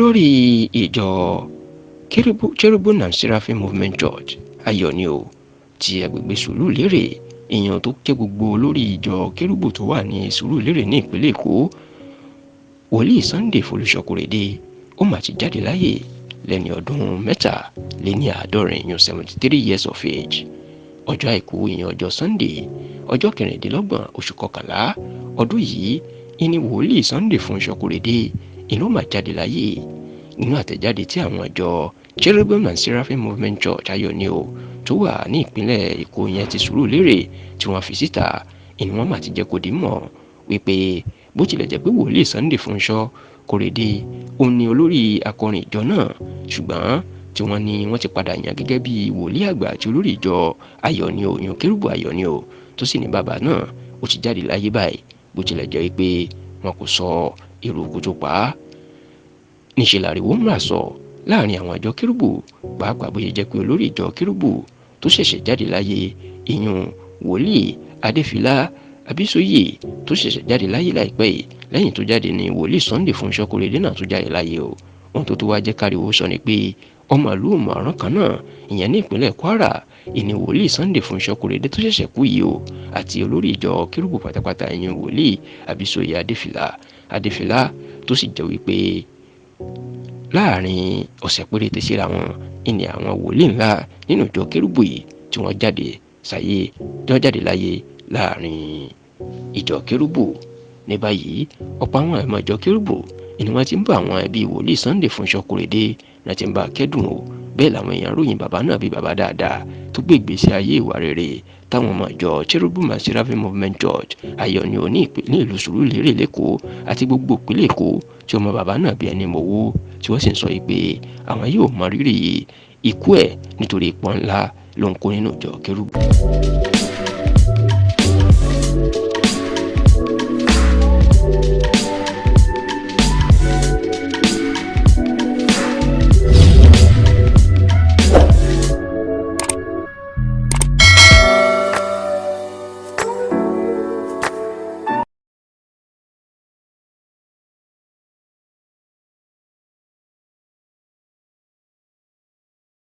olórí ìjọ Kerubu and Seraphim Movement Church sayonio ti agbègbè Sùúrùlérè, èèyàn tó jẹ́ gbogbo olórí ìjọ Kerubu tó wà ní Sùúrùlérè ní ìpínlẹ̀ Èkó, wòlíì Sunday Folúṣọkòrédé ó mà ti jáde láyé lẹ́ni ọdún 73 73 years of age. Ọjọ́ àìkú ìyẹn ọjọ́ Sunday ọjọ́ 26 oṣù kọkànlá ọdún yìí ìní wòlíì Sunday Folúṣọkòrédé ìlú mà jáde láyé. Nínú àtẹ̀jáde tí àwọn ìjọ Kerubu and Seraphim Movement Church sayonio tó wà ní ìpínlẹ̀ Èkó yẹn ti Sùúrùlérè tí wọ́n fi síta, ìní wọ́n mà ti jẹ́ kó di mọ̀ wípé bó tilẹ̀ jẹ́ pé wòlíì Sunday Folúṣọkòrédé ó ní olórí akọrin ìjọ náà, ṣùgbọ́n tí wọ́n ní wọ́n ti padà yàn gẹ́gẹ́ bí wòlíì àgbà àti olórí ìjọ sayonio yan Kerubu sayonio tó sì ní bàbá náà ó ti jáde láyé báyìí, bó tilẹ̀ jẹ́ pé wọn kò sọ irú ikú tó pa á. Níṣẹ́ làríwó ń rà sọ láàrin àwọn ìjọ Kerubu, pàápàá bó ṣe jẹ́ pé olórí ìjọ Kerubu tó ṣẹ̀ṣẹ̀ jáde láyé ìyún wòlíì Adéfìlà Abísóyè tó ṣẹ̀ṣẹ̀ jáde láyé láìpẹ́ yìí, lẹ́yìn tó jáde ní wòlíì Sunday Folúṣọkòrédé náà tó jáde láyé o. Ohun tó wá jẹ́ káríwó sọ ni pé ọmọ ìlú òmùaran kan náà ìyẹn ní ìpínlẹ̀ Kwara ìní wòlíì Sunday Folúṣọkòrédé tó ṣẹ̀ṣẹ̀ kú yìí o, àti olórí ìjọ Kerubu pátápátá ìyẹn wòlíì Abísóyè Adéfìlà tó sì jẹ́ wípé láàrin ọ̀sẹ̀ péréte síra wọn ìní àwọn wòlíì ńlá nínú ìjọ Kerubu yìí tí wọ́n jáde láyé láàrin ìjọ Kerubu. Ní báyìí ọ̀pọ̀ àwọn ẹ̀mọ́ ìjọ Kerubu ni wọ́n ti ń bá àwọn ẹbí wòlíì Sunday Folúṣọkòrédé náà ti ń bá kẹ́dùn o. Bẹ́ẹ̀ làwọn èèyàn ròyìn bàbá náà bí bàbá dáadáa tó gbé ìgbésí ayé ìwà rere táwọn ọmọ ìjọ Kerubu and Seraphim Movement Church sayonio ní ìlú Sùúrùlérè lẹ́kọ̀ọ́ àti gbogbo ìpínlẹ̀ Èkó tí ọmọ bàbá náà bí ẹni mọ̀wó, tí wọ́n sì ń sọ pé àwọn yóò mọ rírì ikú ẹ̀ nítorí ipò ńlá ló ń kó nínú ìjọ Kerubu.